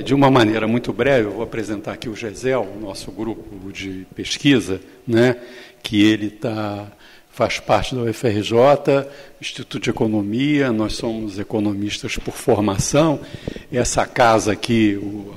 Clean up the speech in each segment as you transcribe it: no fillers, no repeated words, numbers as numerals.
De uma maneira muito breve, eu vou apresentar aqui o GESEL, o nosso grupo de pesquisa, né, que ele faz parte da UFRJ, Instituto de Economia, nós somos economistas por formação. Essa casa aqui, o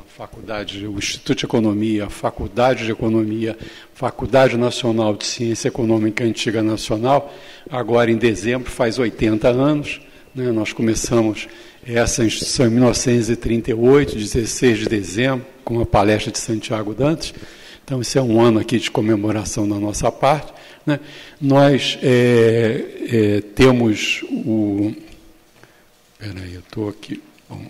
Instituto de Economia, a Faculdade de Economia, Faculdade Nacional de Ciência Econômica Antiga Nacional, agora em dezembro faz 80 anos, né, nós começamos essa instituição em 1938, 16 de dezembro, com a palestra de Santiago Dantas. Então, esse é um ano aqui de comemoração da nossa parte, né? Nós temos Espera aí, eu estou aqui. Bom,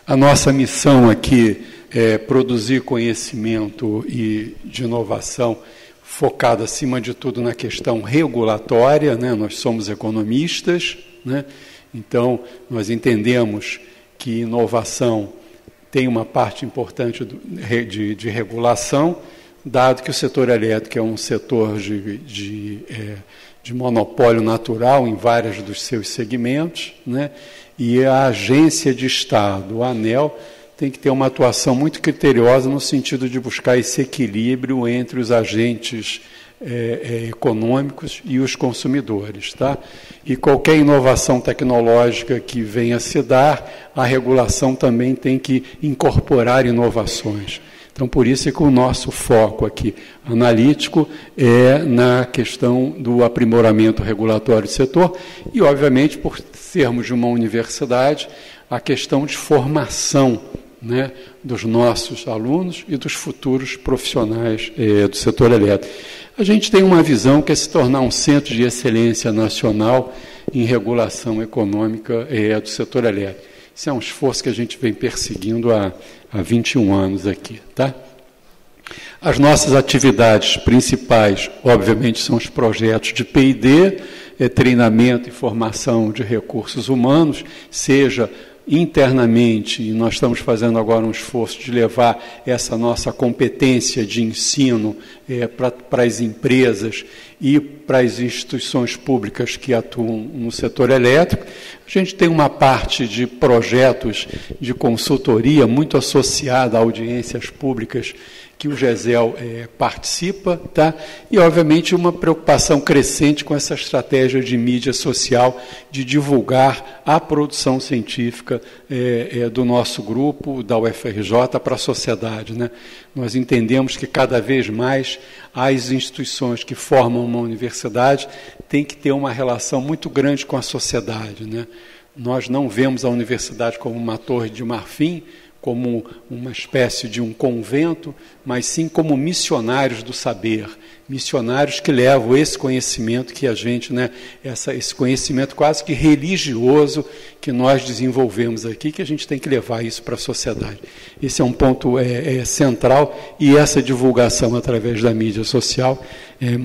a nossa missão aqui é produzir conhecimento e de inovação focada, acima de tudo, na questão regulatória, né? Nós somos economistas, né? Então, nós entendemos que inovação tem uma parte importante de regulação, dado que o setor elétrico é um setor de monopólio natural em vários dos seus segmentos, né? E a agência de Estado, o ANEEL, tem que ter uma atuação muito criteriosa no sentido de buscar esse equilíbrio entre os agentes econômicos e os consumidores, tá? E qualquer inovação tecnológica que venha a se dar, a regulação também tem que incorporar inovações. Então, por isso é que o nosso foco aqui analítico é na questão do aprimoramento regulatório do setor e, obviamente, por sermos de uma universidade, a questão de formação, né, dos nossos alunos e dos futuros profissionais do setor elétrico. A gente tem uma visão que é se tornar um centro de excelência nacional em regulação econômica do setor elétrico. Isso é um esforço que a gente vem perseguindo há 21 anos aqui, tá? As nossas atividades principais, obviamente, são os projetos de P&D, treinamento e formação de recursos humanos, seja internamente, e nós estamos fazendo agora um esforço de levar essa nossa competência de ensino para as empresas e para as instituições públicas que atuam no setor elétrico. A gente tem uma parte de projetos de consultoria muito associada a audiências públicas que o GESEL participa, tá? E, obviamente, uma preocupação crescente com essa estratégia de mídia social, de divulgar a produção científica do nosso grupo, da UFRJ, para a sociedade, né? Nós entendemos que, cada vez mais, as instituições que formam uma universidade têm que ter uma relação muito grande com a sociedade, né? Nós não vemos a universidade como uma torre de marfim, como uma espécie de um convento, mas sim como missionários do saber, missionários que levam esse conhecimento que a gente, né, esse conhecimento quase que religioso que nós desenvolvemos aqui, que a gente tem que levar isso para a sociedade. Esse é um ponto central e essa divulgação através da mídia social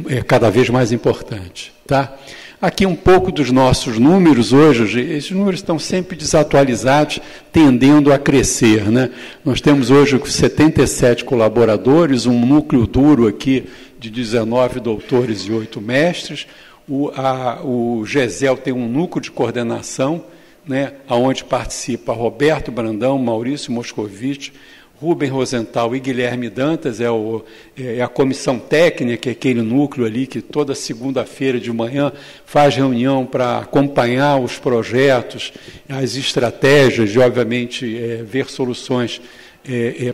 é cada vez mais importante, tá? Aqui um pouco dos nossos números hoje, esses números estão sempre desatualizados, tendendo a crescer, né? Nós temos hoje 77 colaboradores, um núcleo duro aqui de 19 doutores e 8 mestres. O GESEL tem um núcleo de coordenação, né, onde participa Roberto Brandão, Maurício Moscovitch, Rubem Rosenthal e Guilherme Dantas, é a comissão técnica, que é aquele núcleo ali que toda segunda-feira de manhã faz reunião para acompanhar os projetos, as estratégias e, obviamente, ver soluções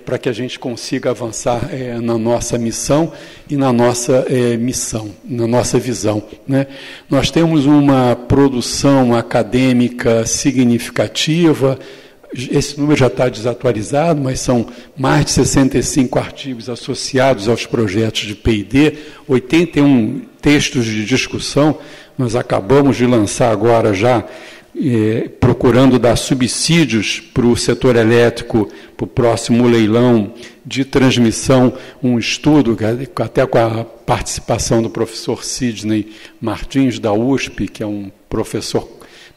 para que a gente consiga avançar na nossa missão e na nossa missão, na nossa visão, né? Nós temos uma produção acadêmica significativa. Esse número já está desatualizado, mas são mais de 65 artigos associados aos projetos de P&D, 81 textos de discussão. Nós acabamos de lançar agora já, procurando dar subsídios para o setor elétrico, para o próximo leilão de transmissão, um estudo, até com a participação do professor Sidney Martins, da USP, que é um professor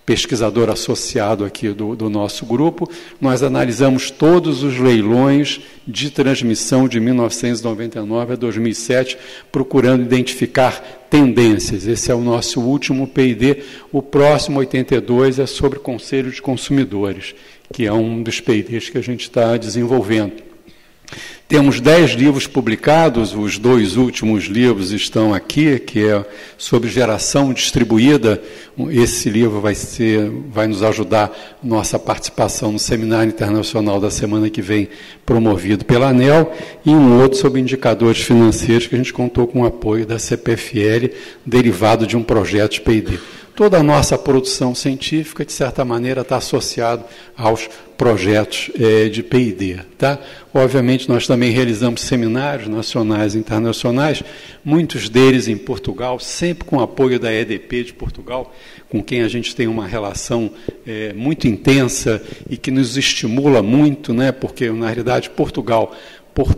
pesquisador associado aqui do nosso grupo, nós analisamos todos os leilões de transmissão de 1999 a 2007, procurando identificar tendências. Esse é o nosso último P&D. O próximo, 82, é sobre Conselho de Consumidores, que é um dos P&Ds que a gente está desenvolvendo. Temos 10 livros publicados, os 2 últimos livros estão aqui, que é sobre geração distribuída. Esse livro vai nos ajudar nossa participação no Seminário Internacional da semana que vem, promovido pela ANEEL, e um outro sobre indicadores financeiros, que a gente contou com o apoio da CPFL, derivado de um projeto de P&D. Toda a nossa produção científica, de certa maneira, está associada aos projetos de P&D. Tá? Obviamente, nós também realizamos seminários nacionais e internacionais, muitos deles em Portugal, sempre com o apoio da EDP de Portugal, com quem a gente tem uma relação muito intensa e que nos estimula muito, né? Porque, na realidade, Portugal, por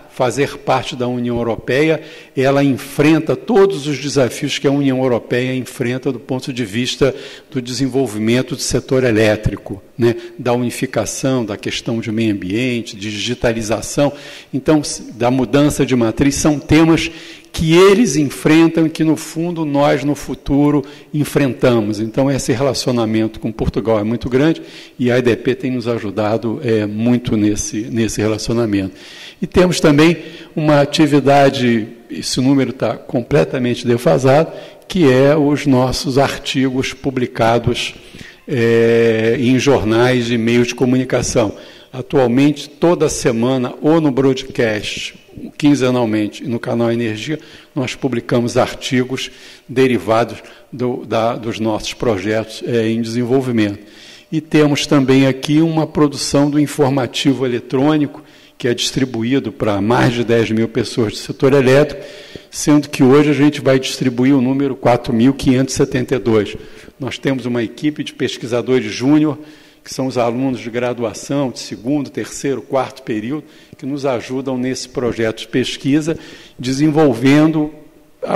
fazer parte da União Europeia, ela enfrenta todos os desafios que a União Europeia enfrenta do ponto de vista do desenvolvimento do setor elétrico, né, da unificação, da questão de meio ambiente, de digitalização, então, da mudança de matriz, são temas que eles enfrentam e que, no fundo, nós, no futuro, enfrentamos. Então, esse relacionamento com Portugal é muito grande e a EDP tem nos ajudado muito nesse relacionamento. E temos também uma atividade, esse número está completamente defasado, que é os nossos artigos publicados em jornais e meios de comunicação. Atualmente, toda semana, ou no broadcast, quinzenalmente, e no canal Energia, nós publicamos artigos derivados dos nossos projetos em desenvolvimento. E temos também aqui uma produção do informativo eletrônico, que é distribuído para mais de 10 mil pessoas do setor elétrico, sendo que hoje a gente vai distribuir o número 4.572. Nós temos uma equipe de pesquisadores júnior, que são os alunos de graduação, de segundo, terceiro, quarto período, que nos ajudam nesse projeto de pesquisa,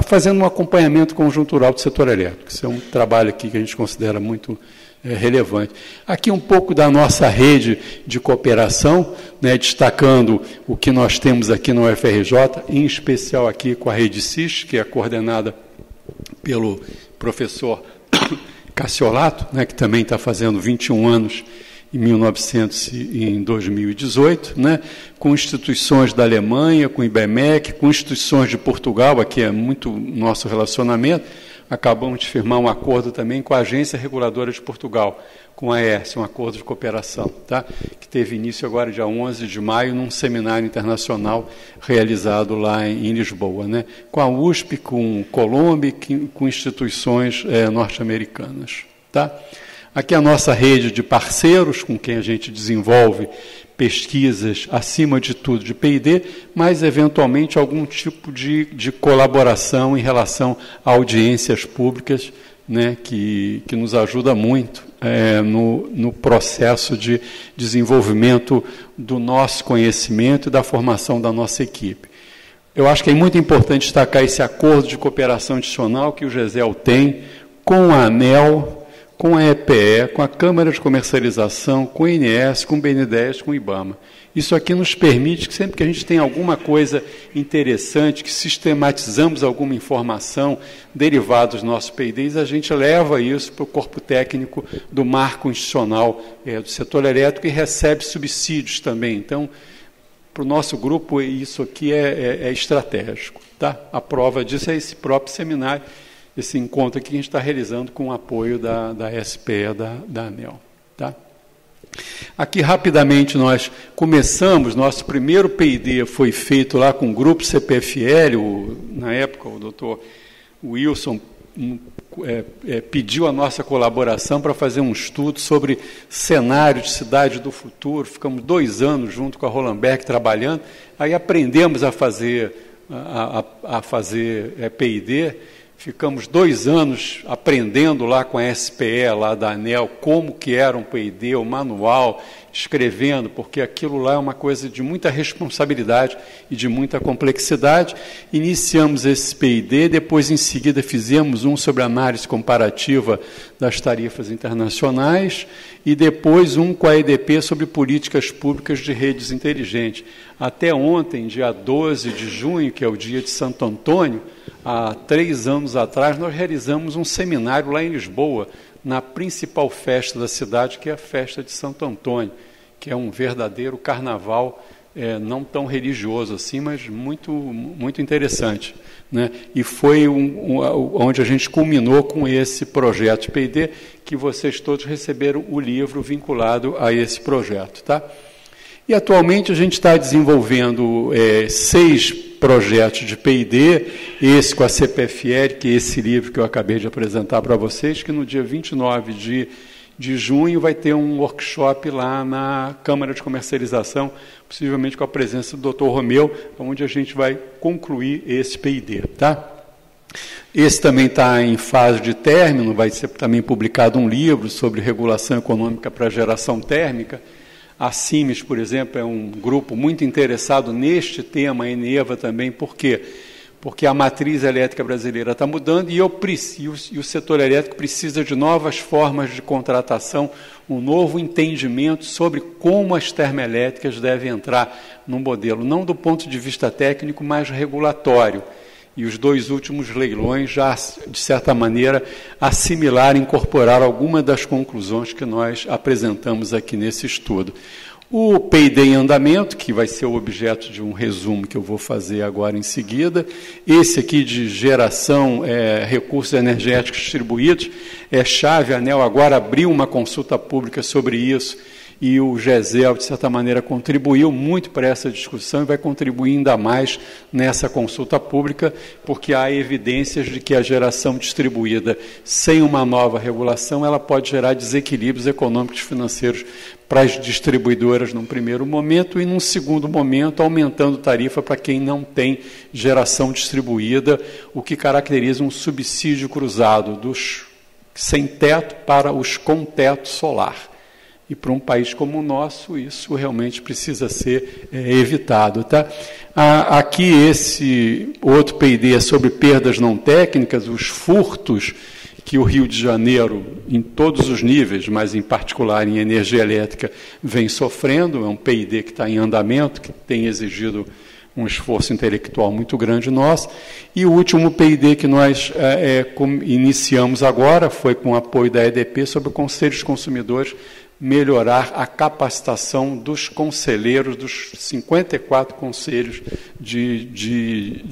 fazendo um acompanhamento conjuntural do setor elétrico. Isso é um trabalho aqui que a gente considera muito relevante. Aqui um pouco da nossa rede de cooperação, né, destacando o que nós temos aqui no UFRJ, em especial aqui com a Rede CIS, que é coordenada pelo professor Cassiolato, né, que também está fazendo 21 anos em 2018, né, com instituições da Alemanha, com o IBMEC, com instituições de Portugal, aqui é muito nosso relacionamento. Acabamos de firmar um acordo também com a Agência Reguladora de Portugal, com a ERSE, um acordo de cooperação, tá? Que teve início agora, dia 11 de maio, num seminário internacional realizado lá em Lisboa, né? Com a USP, com Colômbia, com instituições norte-americanas. Tá? Aqui a nossa rede de parceiros, com quem a gente desenvolve pesquisas, acima de tudo, de P&D, mas, eventualmente, algum tipo de colaboração em relação a audiências públicas, né, que nos ajuda muito no processo de desenvolvimento do nosso conhecimento e da formação da nossa equipe. Eu acho que é muito importante destacar esse acordo de cooperação adicional que o GESEL tem com a ANEEL, com a EPE, com a Câmara de Comercialização, com o INS, com o BNDES, com o IBAMA. Isso aqui nos permite que sempre que a gente tem alguma coisa interessante, que sistematizamos alguma informação derivada dos nossos P&Ds, a gente leva isso para o corpo técnico do marco institucional do setor elétrico e recebe subsídios também. Então, para o nosso grupo, isso aqui é estratégico. Tá? A prova disso é esse próprio seminário, esse encontro aqui que a gente está realizando com o apoio da SPE, da ANEEL. Tá? Aqui, rapidamente, nós começamos, nosso primeiro P&D foi feito lá com o grupo CPFL, na época o doutor Wilson pediu a nossa colaboração para fazer um estudo sobre cenário de cidade do futuro, ficamos 2 anos junto com a Hollenberg trabalhando, aí aprendemos a fazer P&D, Ficamos 2 anos aprendendo lá com a SPE, lá da ANEEL, como que era um PID, o manual, escrevendo, porque aquilo lá é uma coisa de muita responsabilidade e de muita complexidade. Iniciamos esse PID, depois, em seguida, fizemos um sobre análise comparativa das tarifas internacionais e depois um com a EDP sobre políticas públicas de redes inteligentes. Até ontem, dia 12 de junho, que é o dia de Santo Antônio, há 3 anos atrás, nós realizamos um seminário lá em Lisboa, na principal festa da cidade, que é a festa de Santo Antônio, que é um verdadeiro carnaval, não tão religioso assim, mas muito, muito interessante, né? E foi onde a gente culminou com esse projeto de PID, que vocês todos receberam o livro vinculado a esse projeto, tá? E atualmente a gente está desenvolvendo 6 projetos de PID, esse com a CPFL, que é esse livro que eu acabei de apresentar para vocês, que no dia 29 de junho vai ter um workshop lá na Câmara de Comercialização, possivelmente com a presença do Dr. Romeu, onde a gente vai concluir esse PID, tá? Esse também está em fase de término, vai ser também publicado um livro sobre regulação econômica para geração térmica. A CIMES, por exemplo, é um grupo muito interessado neste tema, a Eneva também, por quê? Porque a matriz elétrica brasileira está mudando e o setor elétrico precisa de novas formas de contratação, um novo entendimento sobre como as termoelétricas devem entrar no modelo, não do ponto de vista técnico, mas regulatório. E os 2 últimos leilões já, de certa maneira, assimilaram e incorporaram algumas das conclusões que nós apresentamos aqui nesse estudo. O PID em andamento, que vai ser o objeto de um resumo que eu vou fazer agora em seguida, esse aqui de geração, recursos energéticos distribuídos, é chave. A ANEEL agora abriu uma consulta pública sobre isso, e o GESEL, de certa maneira, contribuiu muito para essa discussão e vai contribuir ainda mais nessa consulta pública, porque há evidências de que a geração distribuída, sem uma nova regulação, ela pode gerar desequilíbrios econômicos e financeiros para as distribuidoras num primeiro momento e, num segundo momento, aumentando tarifa para quem não tem geração distribuída, o que caracteriza um subsídio cruzado dos sem teto para os com teto solar. E para um país como o nosso, isso realmente precisa ser evitado, tá? Aqui esse outro PID é sobre perdas não técnicas, os furtos que o Rio de Janeiro, em todos os níveis, mas em particular em energia elétrica, vem sofrendo. É um PID que está em andamento, que tem exigido um esforço intelectual muito grande nosso. E o último PID que nós iniciamos agora foi com o apoio da EDP sobre o Conselho dos Consumidores, melhorar a capacitação dos conselheiros, dos 54 conselhos de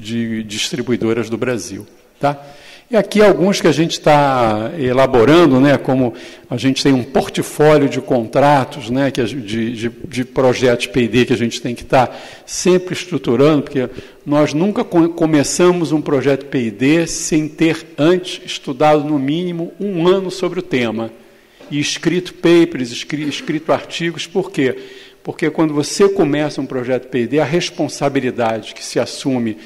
distribuidoras do Brasil, tá? E aqui alguns que a gente está elaborando, né, como a gente tem um portfólio de contratos, né, de projetos PID que a gente tem que estar sempre estruturando, porque nós nunca começamos um projeto PID sem ter antes estudado no mínimo 1 ano sobre o tema. E escrito papers, escrito artigos. Por quê? Porque quando você começa um projeto PID, a responsabilidade que se assume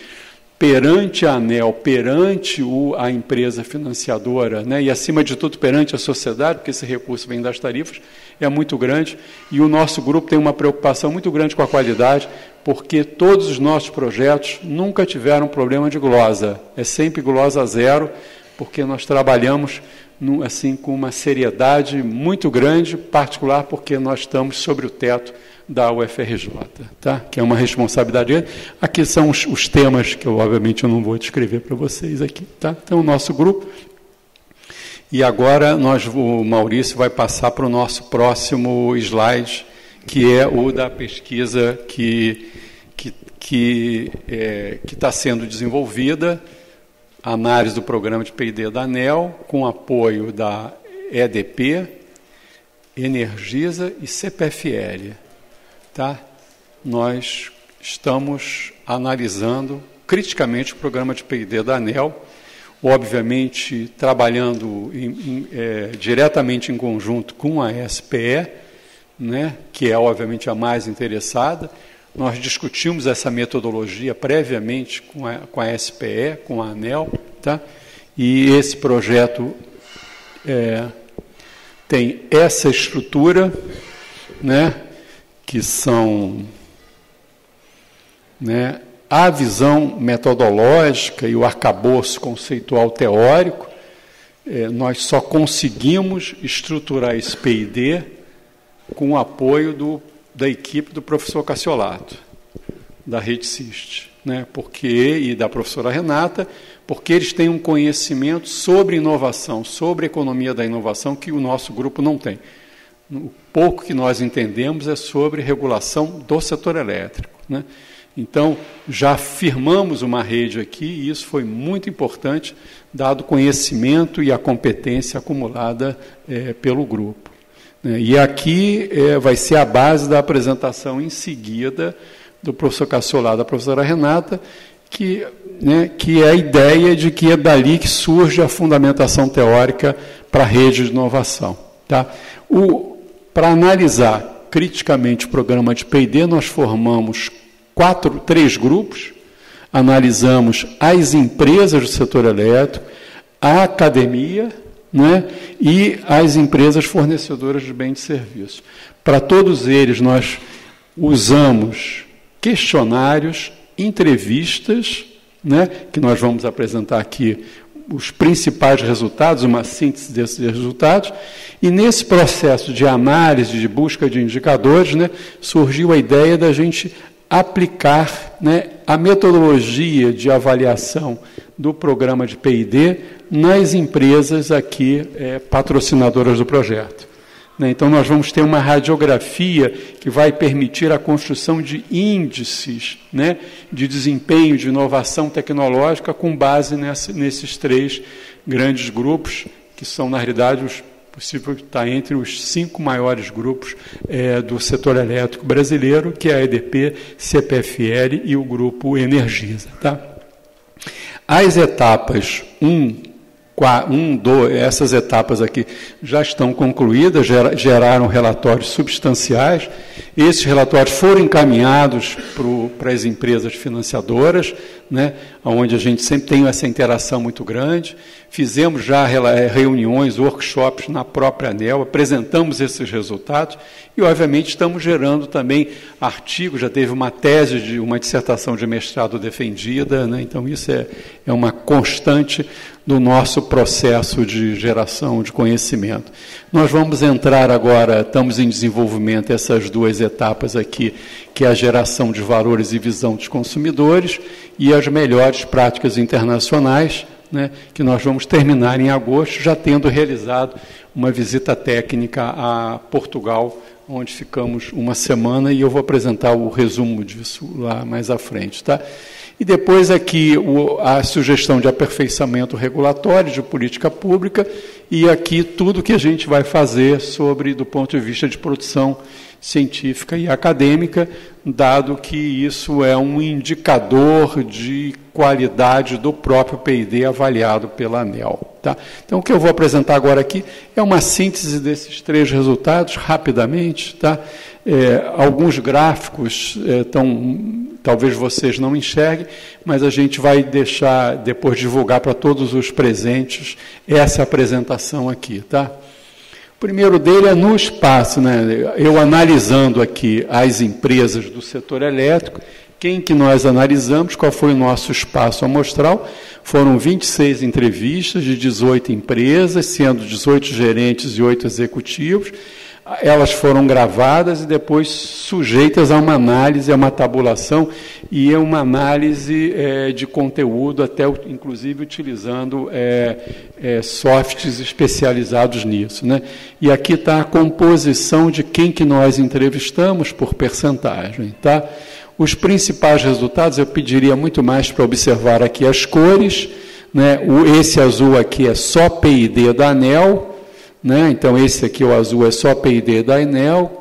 perante a ANEEL, perante a empresa financiadora, né, e, acima de tudo, perante a sociedade, porque esse recurso vem das tarifas, é muito grande. E o nosso grupo tem uma preocupação muito grande com a qualidade, porque todos os nossos projetos nunca tiveram problema de glosa. É sempre glosa 0, porque nós trabalhamos assim, com uma seriedade muito grande, particular porque nós estamos sobre o teto da UFRJ, tá? Que é uma responsabilidade grande. Aqui são os temas que, obviamente, eu não vou descrever para vocês aqui, tá? Então, o nosso grupo. E agora o Maurício vai passar para o nosso próximo slide, que é o da pesquisa que está sendo desenvolvida, análise do programa de PID da ANEEL, com apoio da EDP, Energisa e CPFL. Tá? Nós estamos analisando criticamente o programa de PID da ANEEL, obviamente trabalhando diretamente em conjunto com a SPE, né, que é obviamente a mais interessada. Nós discutimos essa metodologia previamente com a SPE, com a ANEEL, tá? E esse projeto tem essa estrutura, né, que são, né, a visão metodológica e o arcabouço conceitual teórico. Nós só conseguimos estruturar esse P&D com o apoio da equipe do professor Cassiolato, da Rede CIST, né? E da professora Renata, porque eles têm um conhecimento sobre inovação, sobre economia da inovação, que o nosso grupo não tem. O pouco que nós entendemos é sobre regulação do setor elétrico, né? Então, já firmamos uma rede aqui, e isso foi muito importante, dado o conhecimento e a competência acumulada pelo grupo. E aqui vai ser a base da apresentação em seguida do professor Cassiolato, da professora Renata, que é a ideia de que é dali que surge a fundamentação teórica para a rede de inovação. Tá? Para analisar criticamente o programa de P&D, nós formamos 3 grupos, analisamos as empresas do setor elétrico, a academia, né, e as empresas fornecedoras de bens e serviços. Para todos eles, nós usamos questionários, entrevistas, né, que nós vamos apresentar aqui os principais resultados, uma síntese desses resultados, e nesse processo de análise, de busca de indicadores, né, surgiu a ideia da gente aplicar, né, a metodologia de avaliação do programa de P&D nas empresas aqui patrocinadoras do projeto. Então, nós vamos ter uma radiografia que vai permitir a construção de índices, né, de desempenho, de inovação tecnológica com base nesses 3 grandes grupos, que são, na realidade, possível estar entre os 5 maiores grupos do setor elétrico brasileiro, que é a EDP, CPFL e o grupo Energisa. Tá? As etapas 2, essas etapas aqui já estão concluídas, geraram relatórios substanciais. Esses relatórios foram encaminhados para as empresas financiadoras, né, onde a gente sempre tem essa interação muito grande. Fizemos já reuniões, workshops na própria ANEEL, apresentamos esses resultados e, obviamente, estamos gerando também artigos, já teve uma tese, uma dissertação de mestrado defendida, né, então isso é uma constante do nosso processo de geração de conhecimento. Nós vamos entrar agora, estamos em desenvolvimento essas 2 etapas aqui, que é a geração de valores e visão dos consumidores e as melhores práticas internacionais, né, que nós vamos terminar em agosto, já tendo realizado uma visita técnica a Portugal, onde ficamos uma semana, e eu vou apresentar o resumo disso lá mais à frente. Tá? E depois aqui a sugestão de aperfeiçoamento regulatório, de política pública, e aqui tudo que a gente vai fazer do ponto de vista de produção científica e acadêmica, dado que isso é um indicador de qualidade do próprio P&D avaliado pela ANEEL. Tá? Então, o que eu vou apresentar agora aqui é uma síntese desses 3 resultados, rapidamente. Tá? Alguns gráficos talvez vocês não enxerguem, mas a gente vai deixar, depois divulgar para todos os presentes, essa apresentação aqui. Tá? O primeiro dele é no espaço, né? Eu analisando aqui as empresas do setor elétrico, quem que nós analisamos, qual foi o nosso espaço amostral, foram 26 entrevistas de 18 empresas, sendo 18 gerentes e 8 executivos. Elas foram gravadas e depois sujeitas a uma análise, a uma tabulação e a uma análise de conteúdo, até inclusive utilizando softs especializados nisso. Né? E aqui está a composição de quem que nós entrevistamos por percentagem. Tá? Os principais resultados, eu pediria muito mais para observar aqui as cores. Né? Esse azul aqui é só P&D da ANEEL. Né? Então, esse aqui, o azul, é só P&D da ANEEL.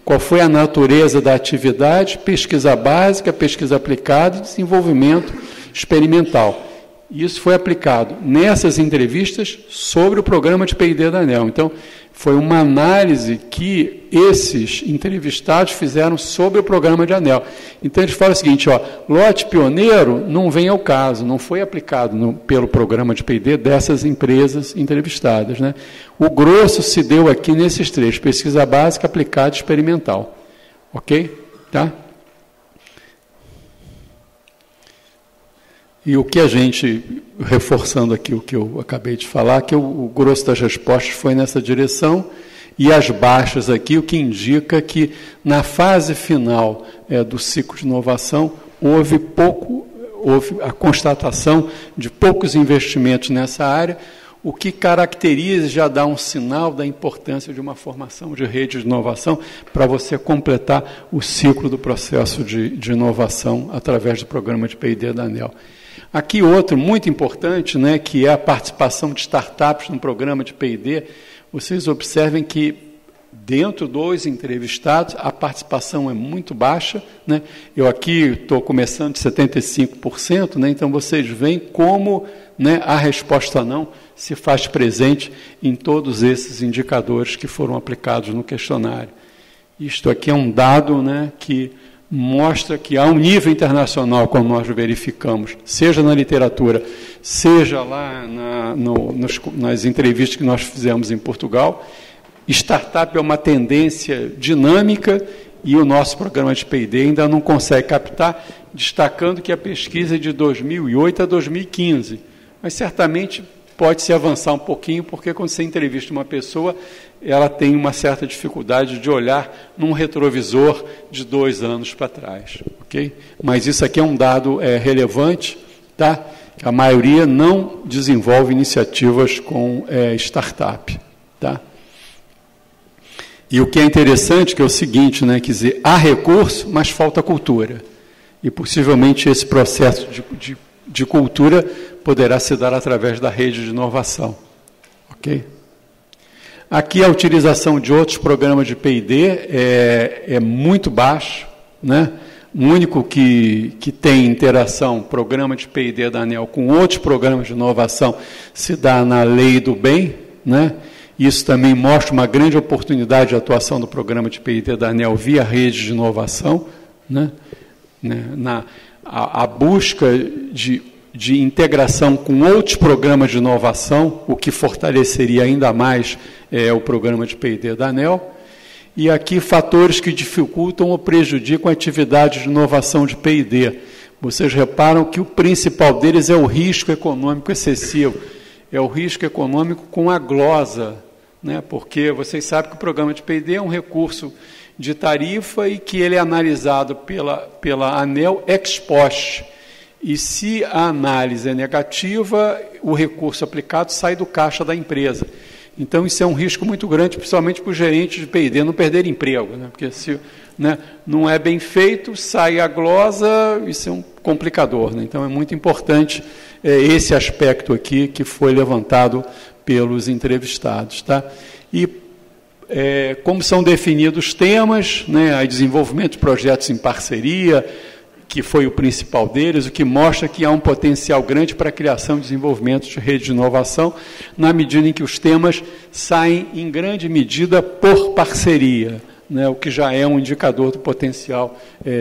Qual foi a natureza da atividade? Pesquisa básica, pesquisa aplicada e desenvolvimento experimental. Isso foi aplicado nessas entrevistas sobre o programa de P&D da ANEEL. Então, foi uma análise que esses entrevistados fizeram sobre o programa de ANEEL. Então, eles falam o seguinte, lote pioneiro não vem ao caso, não foi aplicado pelo programa de P&D dessas empresas entrevistadas, né? O grosso se deu aqui nesses três, pesquisa básica, aplicada e experimental. Ok? Tá? E o que a gente, reforçando aqui o que eu acabei de falar, que o grosso das respostas foi nessa direção, e as baixas aqui, o que indica que na fase final do ciclo de inovação houve a constatação de poucos investimentos nessa área, o que caracteriza, já dá um sinal da importância de uma formação de rede de inovação para você completar o ciclo do processo de inovação através do programa de P&D da ANEEL. Aqui outro muito importante, né, que é a participação de startups no programa de P&D. Vocês observem que dentro dos entrevistados a participação é muito baixa, né? Eu aqui estou começando de 75%, né? Então vocês veem como, né, a resposta não se faz presente em todos esses indicadores que foram aplicados no questionário. Isto aqui é um dado, né, que mostra que há um nível internacional, como nós verificamos, seja na literatura, seja lá nas entrevistas que nós fizemos em Portugal. Startup é uma tendência dinâmica e o nosso programa de P&D ainda não consegue captar, destacando que a pesquisa é de 2008 a 2015. Mas certamente pode-se avançar um pouquinho, porque quando você entrevista uma pessoa, ela tem uma certa dificuldade de olhar num retrovisor de 2 anos para trás. Okay? Mas isso aqui é um dado relevante, tá? A maioria não desenvolve iniciativas com startup. Tá? E o que é interessante que é o seguinte, né, quer dizer, há recurso, mas falta cultura. E possivelmente esse processo de cultura poderá se dar através da rede de inovação. Ok? Aqui a utilização de outros programas de P&D é muito baixo, né? O único que tem interação, programa de P&D da ANEEL com outros programas de inovação, se dá na Lei do Bem, né? Isso também mostra uma grande oportunidade de atuação do programa de P&D da ANEEL via rede de inovação, né? A busca de integração com outros programas de inovação, o que fortaleceria ainda mais o programa de P&D da ANEEL. E aqui fatores que dificultam ou prejudicam a atividade de inovação de P&D. Vocês reparam que o principal deles é o risco econômico excessivo. É o risco econômico com a glosa, né? Porque vocês sabem que o programa de P&D é um recurso de tarifa e que ele é analisado pela ANEEL ex post. E se a análise é negativa, o recurso aplicado sai do caixa da empresa. Então, isso é um risco muito grande, principalmente para os gerentes de P&D não perderem emprego, né? Porque se, né, não é bem feito, sai a glosa, isso é um complicador, né? Então, é muito importante esse aspecto aqui que foi levantado pelos entrevistados. Tá? E como são definidos temas, né, o desenvolvimento de projetos em parceria, que foi o principal deles, o que mostra que há um potencial grande para a criação e desenvolvimento de rede de inovação, na medida em que os temas saem, em grande medida, por parceria, né, o que já é um indicador do potencial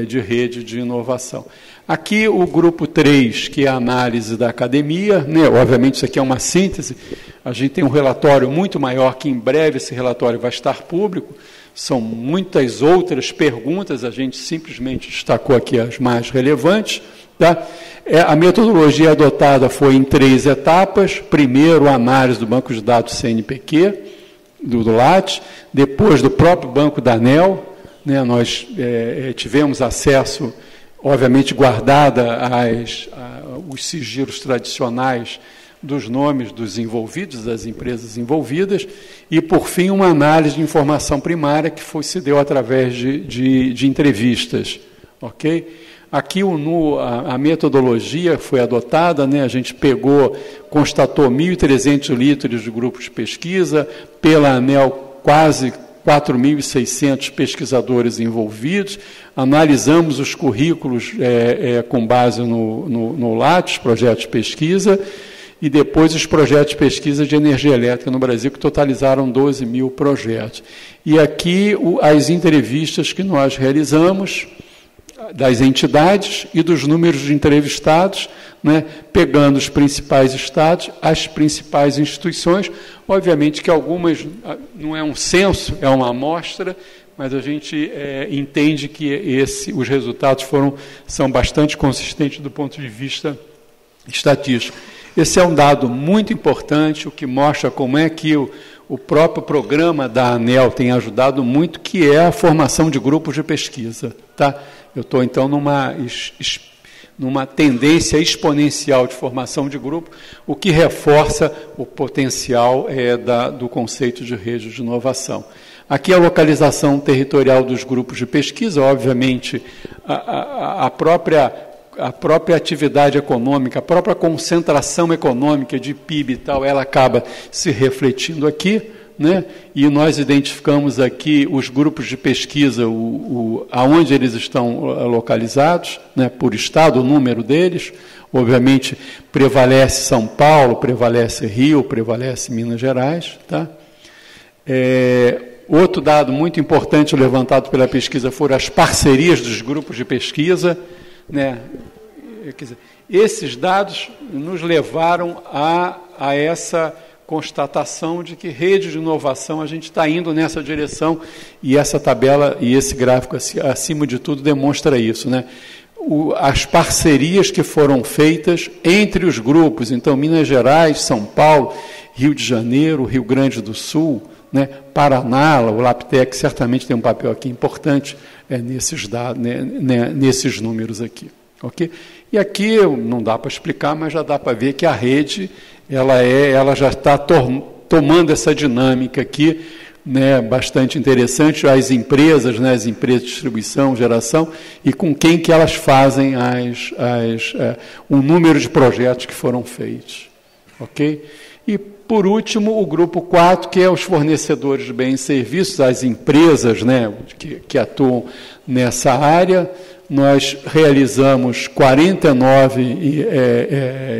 de rede de inovação. Aqui o grupo 3, que é a análise da academia, né, obviamente isso aqui é uma síntese, a gente tem um relatório muito maior, que em breve esse relatório vai estar público. São muitas outras perguntas, a gente simplesmente destacou aqui as mais relevantes. Tá? A metodologia adotada foi em 3 etapas. Primeiro, a análise do banco de dados CNPq, do LAT, depois do próprio banco da ANEEL. Né, nós tivemos acesso, obviamente, guardada os sigilos tradicionais dos nomes dos envolvidos, das empresas envolvidas, e, por fim, uma análise de informação primária que se deu através de entrevistas. Okay? Aqui a metodologia foi adotada, né? A gente constatou 1.300 litros de grupos de pesquisa, pela ANEEL quase 4.600 pesquisadores envolvidos, analisamos os currículos com base no LAT, projetos de pesquisa, e depois os projetos de pesquisa de energia elétrica no Brasil, que totalizaram 12 mil projetos. E aqui as entrevistas que nós realizamos, das entidades e dos números de entrevistados, né, pegando os principais estados, as principais instituições. Obviamente que algumas não é um censo, é uma amostra, mas a gente entende que os resultados são bastante consistentes do ponto de vista estatístico. Esse é um dado muito importante, o que mostra como é que o próprio programa da ANEEL tem ajudado muito, que é a formação de grupos de pesquisa. Tá? Eu estou, então, numa tendência exponencial de formação de grupo, o que reforça o potencial do conceito de rede de inovação. Aqui a localização territorial dos grupos de pesquisa, obviamente, a própria atividade econômica, a própria concentração econômica de PIB e tal, ela acaba se refletindo aqui, né? E nós identificamos aqui os grupos de pesquisa, aonde eles estão localizados, né? Por estado, o número deles. Obviamente, prevalece São Paulo, prevalece Rio, prevalece Minas Gerais. Tá? Outro dado muito importante levantado pela pesquisa foram as parcerias dos grupos de pesquisa, né? Quer dizer, esses dados nos levaram a essa constatação de que rede de inovação, a gente está indo nessa direção, e essa tabela e esse gráfico, acima de tudo, demonstra isso, né? As parcerias que foram feitas entre os grupos, então Minas Gerais, São Paulo, Rio de Janeiro, Rio Grande do Sul, né, Paraná, o LAPTEC certamente tem um papel aqui importante nesses dados, né, nesses números aqui. Okay? E aqui não dá para explicar, mas já dá para ver que a rede ela já está tomando essa dinâmica aqui, né, bastante interessante, as empresas, né, as empresas de distribuição, geração, e com quem que elas fazem o número de projetos que foram feitos. Ok? E, por último, o grupo 4, que é os fornecedores de bens e serviços, as empresas, né, que atuam nessa área. Nós realizamos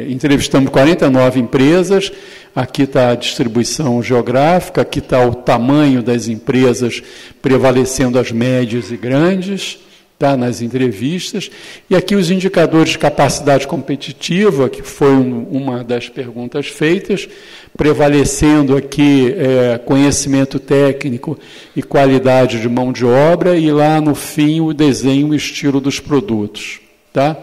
entrevistamos 49 empresas. Aqui está a distribuição geográfica, aqui está o tamanho das empresas prevalecendo as médias e grandes, tá, nas entrevistas. E aqui os indicadores de capacidade competitiva, que foi uma das perguntas feitas, prevalecendo aqui conhecimento técnico e qualidade de mão de obra, e lá no fim o desenho e o estilo dos produtos. Tá?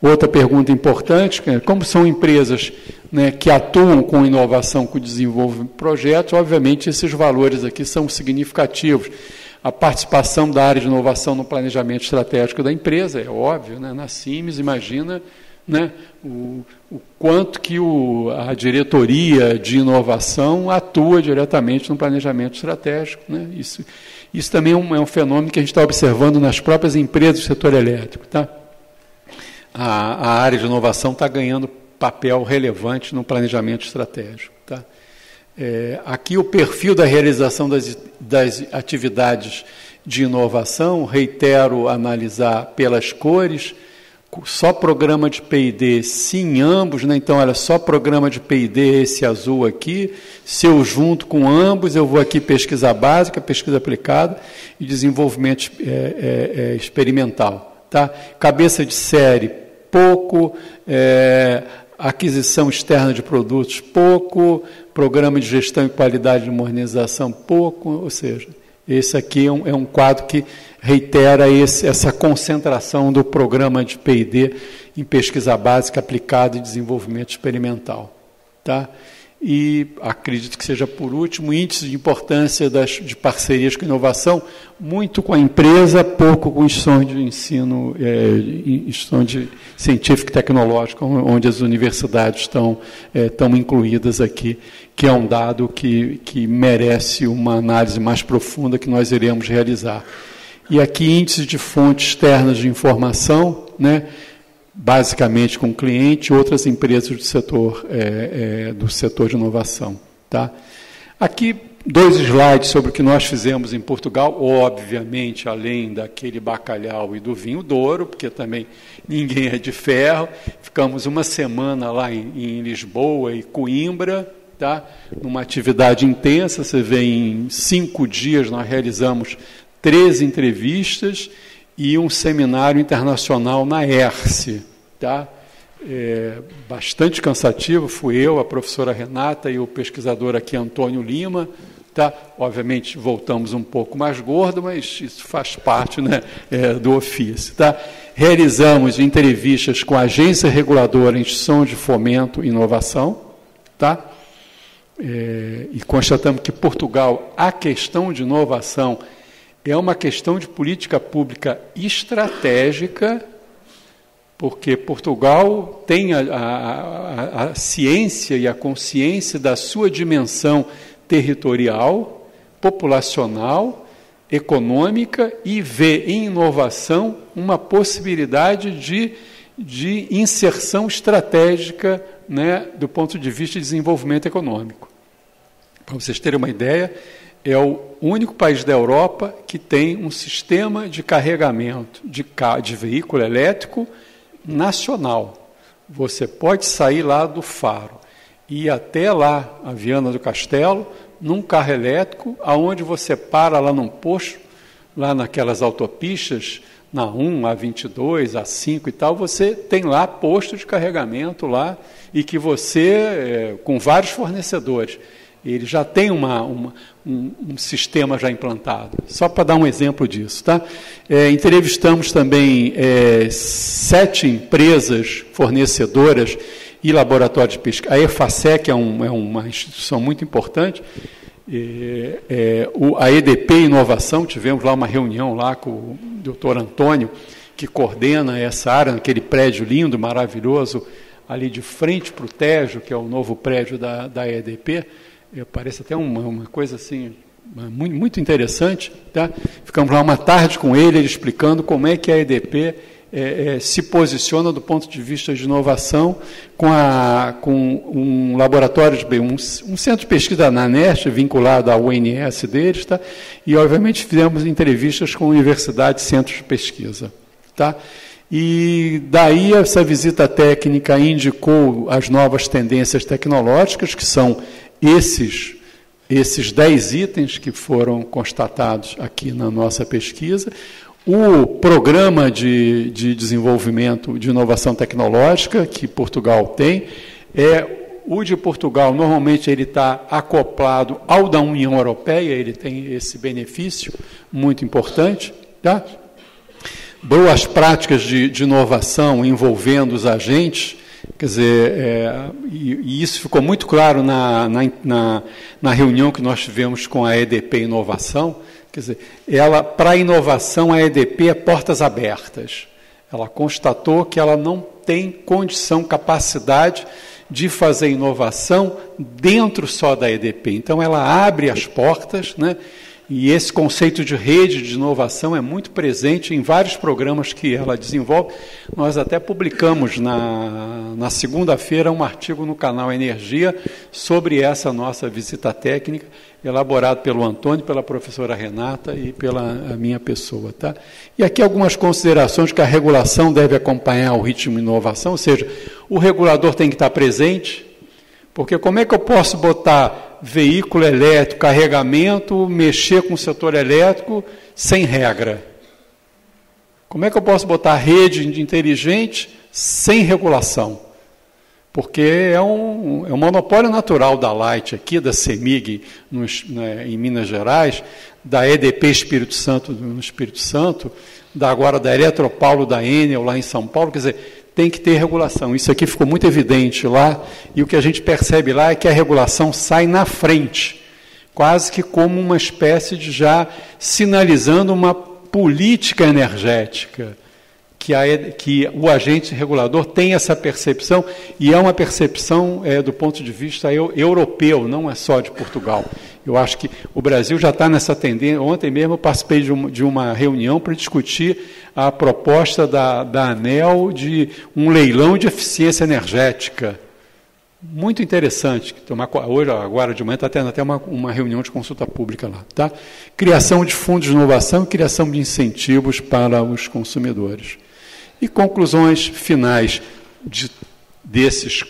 Outra pergunta importante, como são empresas, né, que atuam com inovação, que desenvolvem projetos, obviamente esses valores aqui são significativos. A participação da área de inovação no planejamento estratégico da empresa, é óbvio, né? Na Simes, imagina, né, o quanto que a diretoria de inovação atua diretamente no planejamento estratégico. Né? Isso também é um fenômeno que a gente está observando nas próprias empresas do setor elétrico. Tá? A área de inovação está ganhando papel relevante no planejamento estratégico. Tá? Aqui o perfil da realização das atividades de inovação, reitero, analisar pelas cores, só programa de P&D, sim, ambos, né? Então, olha, só programa de P&D, esse azul aqui. Se eu junto com ambos, eu vou aqui pesquisa básica, pesquisa aplicada e desenvolvimento experimental. Tá? Cabeça de série, pouco. Aquisição externa de produtos, pouco. Programa de gestão e qualidade de modernização, pouco. Ou seja, esse aqui é um quadro que reitera essa concentração do programa de P&D em pesquisa básica aplicada e desenvolvimento experimental. Tá? E acredito que seja, por último, índice de importância de parcerias com inovação, muito com a empresa, pouco com instituições de ensino, instituições de científico e tecnológico, onde as universidades estão incluídas aqui, que é um dado que merece uma análise mais profunda que nós iremos realizar. E aqui índices de fontes externas de informação, né, basicamente com o cliente e outras empresas do setor de inovação. Tá? Aqui 2 slides sobre o que nós fizemos em Portugal, obviamente, além daquele bacalhau e do vinho Douro, porque também ninguém é de ferro. Ficamos uma semana lá em Lisboa e Coimbra, tá? Numa atividade intensa. Você vê, em 5 dias nós realizamos 13 entrevistas e um seminário internacional na ERSE, tá? Bastante cansativo. Fui eu, a professora Renata e o pesquisador aqui, Antônio Lima, tá? Obviamente voltamos um pouco mais gordo, mas isso faz parte, né, do ofício, tá? Realizamos entrevistas com a agência reguladora, instituição de fomento e inovação, tá? E constatamos que Portugal, a questão de inovação é uma questão de política pública estratégica, porque Portugal tem a ciência e a consciência da sua dimensão territorial, populacional, econômica, e vê em inovação uma possibilidade de inserção estratégica, né, do ponto de vista de desenvolvimento econômico. Para vocês terem uma ideia, é o único país da Europa que tem um sistema de carregamento de veículo elétrico nacional. Você pode sair lá do Faro e ir até lá, a Viana do Castelo, num carro elétrico, aonde você para lá num posto, lá naquelas autopistas, na 1, A22, A5 e tal, você tem lá posto de carregamento lá, e que você, com vários fornecedores, ele já tem um sistema já implantado. Só para dar um exemplo disso, tá? Entrevistamos também 7 empresas fornecedoras e laboratórios de pesquisa. A EFASEC é uma instituição muito importante. A EDP Inovação, tivemos lá uma reunião lá com o doutor Antônio, que coordena essa área, naquele prédio lindo, maravilhoso, ali de frente para o Tejo, que é o novo prédio da EDP. Parece até uma coisa assim, muito, muito interessante, tá? Ficamos lá uma tarde com ele explicando como é que a EDP se posiciona do ponto de vista de inovação com um laboratório, um centro de pesquisa na NEST, vinculado ao UNS deles, tá? E, obviamente, fizemos entrevistas com universidades e centros de pesquisa, tá? E daí essa visita técnica indicou as novas tendências tecnológicas, que são esses 10 itens que foram constatados aqui na nossa pesquisa. O programa de desenvolvimento de inovação tecnológica que Portugal tem, o de Portugal, normalmente ele está acoplado ao da União Europeia, ele tem esse benefício muito importante, tá? Boas práticas de inovação envolvendo os agentes. Quer dizer, e isso ficou muito claro na reunião que nós tivemos com a EDP Inovação. Quer dizer, para a inovação, a EDP é portas abertas. Ela constatou que ela não tem condição, capacidade de fazer inovação dentro só da EDP. Então, ela abre as portas, né? E esse conceito de rede de inovação é muito presente em vários programas que ela desenvolve. Nós até publicamos na segunda-feira um artigo no canal Energia sobre essa nossa visita técnica, elaborado pelo Antônio, pela professora Renata e pela minha pessoa, tá? E aqui algumas considerações que a regulação deve acompanhar o ritmo de inovação, ou seja, o regulador tem que estar presente, porque como é que eu posso botar veículo elétrico, carregamento, mexer com o setor elétrico sem regra? Como é que eu posso botar rede inteligente sem regulação? Porque é um monopólio natural da Light aqui, da CEMIG em Minas Gerais, da EDP Espírito Santo no Espírito Santo, agora da Eletropaulo, da Enel lá em São Paulo. Quer dizer, tem que ter regulação. Isso aqui ficou muito evidente lá, e o que a gente percebe lá é que a regulação sai na frente, quase que como uma espécie de já sinalizando uma política energética, que o agente regulador tem essa percepção, e é uma percepção do ponto de vista europeu, não é só de Portugal. Eu acho que o Brasil já está nessa tendência. Ontem mesmo eu participei de uma reunião para discutir a proposta da ANEEL de um leilão de eficiência energética. muito interessante, hoje, agora de manhã, está tendo até uma reunião de consulta pública lá. Tá? Criação de fundos de inovação e criação de incentivos para os consumidores. E conclusões finais desses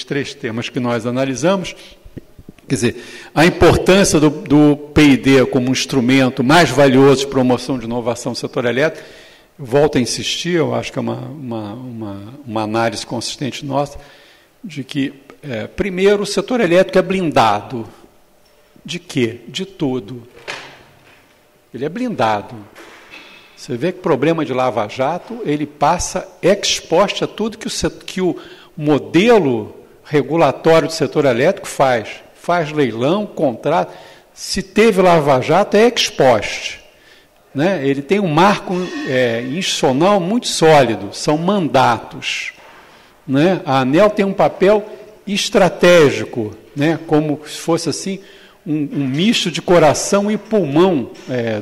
três temas que nós analisamos. Quer dizer, a importância do P&D como um instrumento mais valioso de promoção de inovação no setor elétrico. Volto a insistir, eu acho que é uma análise consistente nossa, de que, primeiro, o setor elétrico é blindado. De quê? De tudo. Ele é blindado. Você vê que o problema de lava-jato, ele passa ex post a tudo que o modelo regulatório do setor elétrico faz. Faz leilão, contrato. Se teve lava-jato, é ex post. Né? Ele tem um marco institucional muito sólido, são mandatos. Né? A ANEEL tem um papel estratégico, né? Como se fosse assim um misto de coração e pulmão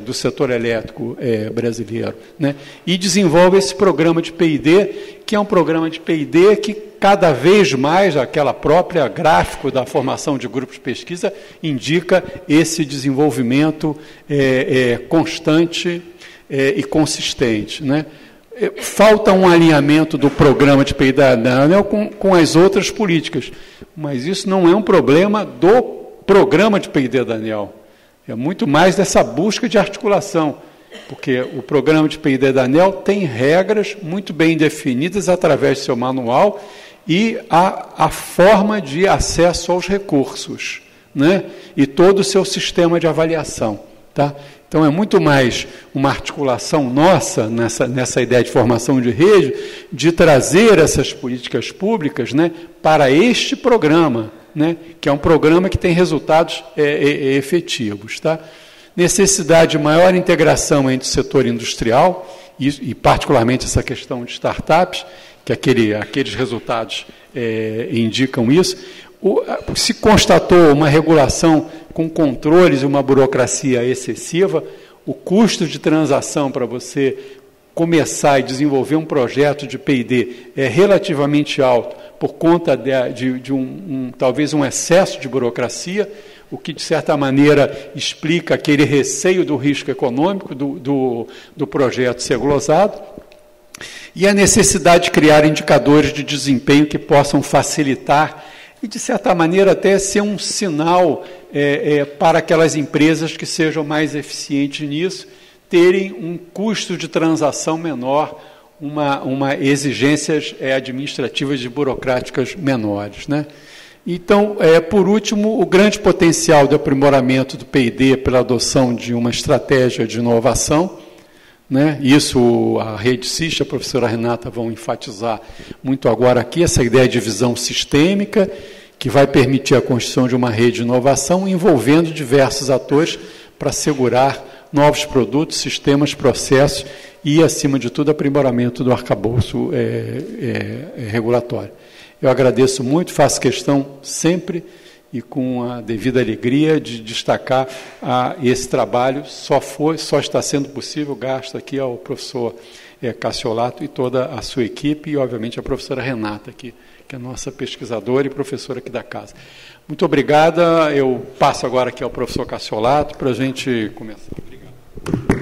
do setor elétrico brasileiro. Né? E desenvolve esse programa de P&D, que é um programa de P&D que cada vez mais, aquela própria gráfico da formação de grupos de pesquisa, indica esse desenvolvimento constante e consistente. Né? Falta um alinhamento do programa de P&D da ANEEL com as outras políticas, mas isso não é um problema do programa de P&D da ANEEL, é muito mais dessa busca de articulação, porque o programa de P&D da ANEEL tem regras muito bem definidas através do seu manual e a forma de acesso aos recursos, né? E todo o seu sistema de avaliação. Tá? Então, é muito mais uma articulação nossa, nessa ideia de formação de rede, de trazer essas políticas públicas, né, para este programa, né, que é um programa que tem resultados efetivos. Tá? Necessidade de maior integração entre o setor industrial e particularmente essa questão de startups, que aqueles resultados indicam isso. Se constatou uma regulação com controles e uma burocracia excessiva, o custo de transação para você começar e desenvolver um projeto de P&D é relativamente alto por conta de talvez um excesso de burocracia, o que, de certa maneira, explica aquele receio do risco econômico do projeto ser glosado, e a necessidade de criar indicadores de desempenho que possam facilitar e, de certa maneira, até ser um sinal para aquelas empresas que sejam mais eficientes nisso, terem um custo de transação menor, uma exigências administrativas e burocráticas menores. Né? Então, por último, o grande potencial de aprimoramento do P&D pela adoção de uma estratégia de inovação, né? Isso a rede CIST, a professora Renata vão enfatizar muito agora aqui, essa ideia de visão sistêmica, que vai permitir a construção de uma rede de inovação envolvendo diversos atores para assegurar novos produtos, sistemas, processos e, acima de tudo, aprimoramento do arcabouço regulatório. Eu agradeço muito, faço questão sempre e com a devida alegria de destacar esse trabalho, só está sendo possível, gasto aqui ao professor Cassiolato e toda a sua equipe, e, obviamente, a professora Renata, que é nossa pesquisadora e professora aqui da casa. Muito obrigada, eu passo agora aqui ao professor Cassiolato para a gente começar. Obrigado.